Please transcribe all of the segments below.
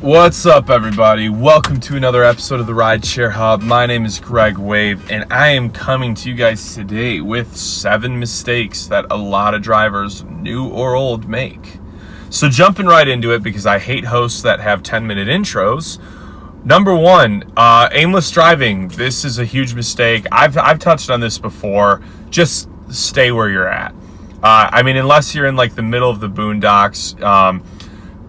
What's up, everybody? Welcome to another episode of the Rideshare Hub. My name is Greg Wave, and I am coming to you guys today with 7 mistakes that a lot of drivers, new or old, make. So jumping right into it, because I hate hosts that have 10-minute intros. Number 1, aimless driving. This is a huge mistake. I've touched on this before. Just stay where you're at. Unless you're in like the middle of the boondocks,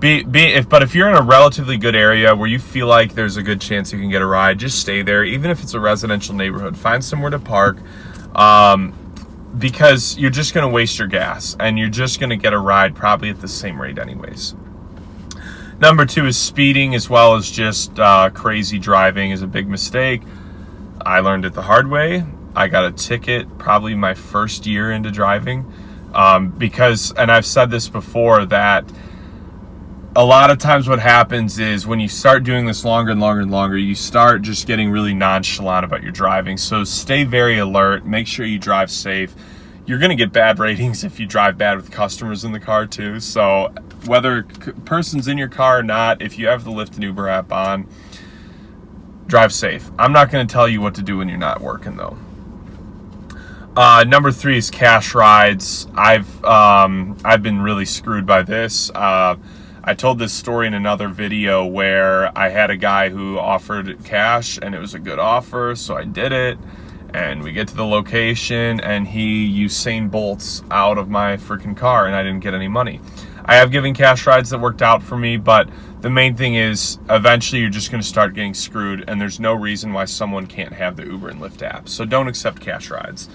but if you're in a relatively good area where you feel like there's a good chance you can get a ride, just stay there. Even if it's a residential neighborhood, find somewhere to park, because you're just going to waste your gas and you're just going to get a ride probably at the same rate anyways. Number 2 is speeding, as well as just crazy driving is a big mistake. I learned it the hard way. I got a ticket probably my first year into driving, because, and I've said this before, that a lot of times what happens is when you start doing this longer and longer and longer, you start just getting really nonchalant about your driving. So stay very alert. Make sure you drive safe. You're going to get bad ratings if you drive bad with customers in the car too. So whether a person's in your car or not, if you have the Lyft and Uber app on, drive safe. I'm not going to tell you what to do when you're not working though. Number 3 is cash rides. I've been really screwed by this. I told this story in another video where I had a guy who offered cash and it was a good offer, so I did it, and we get to the location and he Usain Bolts out of my freaking car and I didn't get any money. I have given cash rides that worked out for me, but the main thing is eventually you're just going to start getting screwed, and there's no reason why someone can't have the Uber and Lyft app, so don't accept cash rides.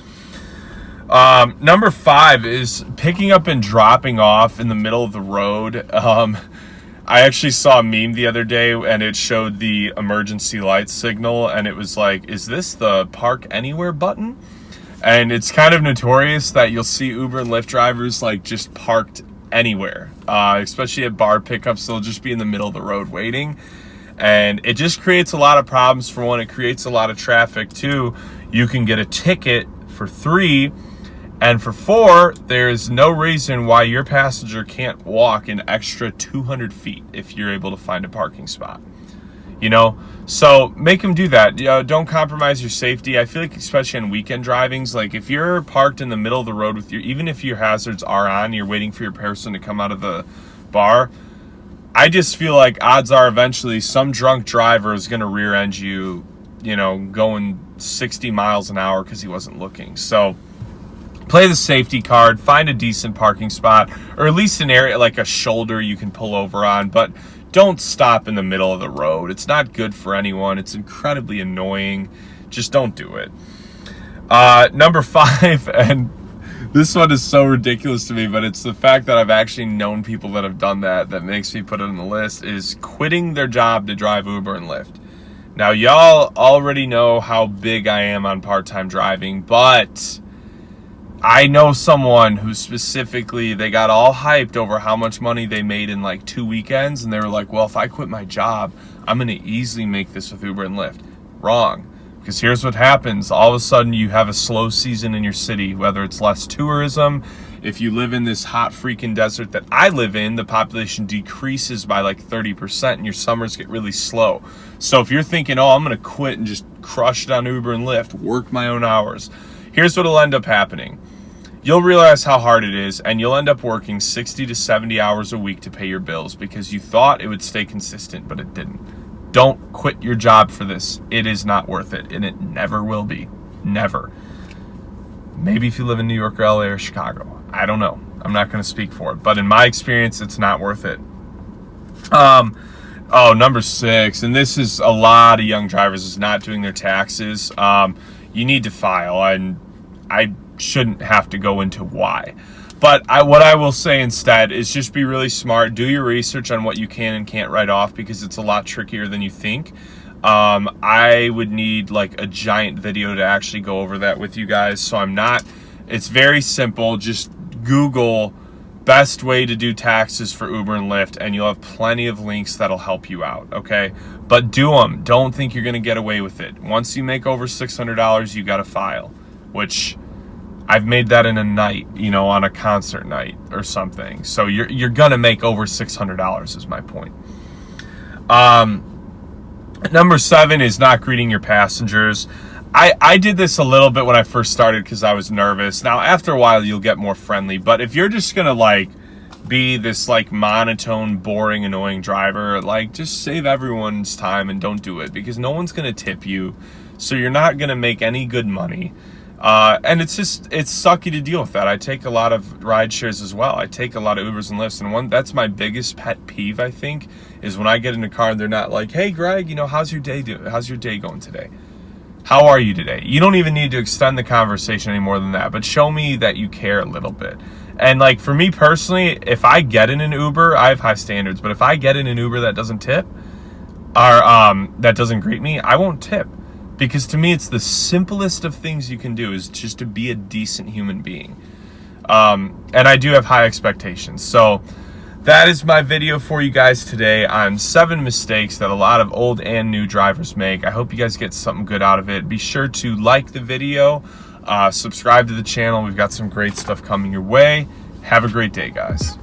Number 5 is picking up and dropping off in the middle of the road. I actually saw a meme the other day and it showed the emergency light signal, and it was like, is this the park anywhere button? And it's kind of notorious that you'll see Uber and Lyft drivers like just parked anywhere, especially at bar pickups. They'll just be in the middle of the road waiting, and it just creates a lot of problems. For one, it creates a lot of traffic. 2, you can get a ticket. For 3, and for 4, there's no reason why your passenger can't walk an extra 200 feet if you're able to find a parking spot. So make them do that. Don't compromise your safety. I feel like especially on weekend drivings, like if you're parked in the middle of the road with even if your hazards are on, you're waiting for your person to come out of the bar, I just feel like odds are eventually some drunk driver is going to rear end you, going 60 miles an hour because he wasn't looking. So play the safety card, find a decent parking spot, or at least an area like a shoulder you can pull over on, but don't stop in the middle of the road. It's not good for anyone. It's incredibly annoying. Just don't do it. Number 5, and this one is so ridiculous to me, but it's the fact that I've actually known people that have done that makes me put it on the list, is quitting their job to drive Uber and Lyft. Now, y'all already know how big I am on part-time driving, but I know someone who specifically, they got all hyped over how much money they made in like 2 weekends, and they were like, well, if I quit my job, I'm going to easily make this with Uber and Lyft. Wrong. Because here's what happens. All of a sudden, you have a slow season in your city, whether it's less tourism. If you live in this hot freaking desert that I live in, the population decreases by like 30% and your summers get really slow. So if you're thinking, oh, I'm going to quit and just crush it on Uber and Lyft, work my own hours, here's what'll end up happening. You'll realize how hard it is, and you'll end up working 60 to 70 hours a week to pay your bills because you thought it would stay consistent, but it didn't. Don't quit your job for this. It is not worth it, and it never will be. Never. Maybe if you live in New York or LA or Chicago. I don't know. I'm not going to speak for it, but in my experience, it's not worth it. Number 6, and this is a lot of young drivers is not doing their taxes. You need to file, and I shouldn't have to go into why. But what I will say instead is just be really smart. Do your research on what you can and can't write off, because it's a lot trickier than you think. I would need like a giant video to actually go over that with you guys. So it's very simple. Just Google best way to do taxes for Uber and Lyft, and you'll have plenty of links that'll help you out, okay? But do them. Don't think you're going to get away with it. Once you make over $600, you got to file, which I've made that in a night, on a concert night or something. So you're going to make over $600 is my point. Number 7 is not greeting your passengers. I did this a little bit when I first started because I was nervous. Now, after a while, you'll get more friendly. But if you're just going to, like, be this, like, monotone, boring, annoying driver, like, just save everyone's time and don't do it. Because no one's going to tip you. So you're not going to make any good money. And it's sucky to deal with that. I take a lot of ride shares as well. I take a lot of Ubers and Lyfts. And that's my biggest pet peeve, I think, is when I get in a car and they're not like, hey, Greg, how's your day going today? How are you today? You don't even need to extend the conversation any more than that, but show me that you care a little bit. And like for me personally, if I get in an Uber, I have high standards, but if I get in an Uber that doesn't tip or that doesn't greet me, I won't tip. Because to me, it's the simplest of things you can do is just to be a decent human being. And I do have high expectations. So that is my video for you guys today on 7 mistakes that a lot of old and new drivers make. I hope you guys get something good out of it. Be sure to like the video, subscribe to the channel. We've got some great stuff coming your way. Have a great day, guys.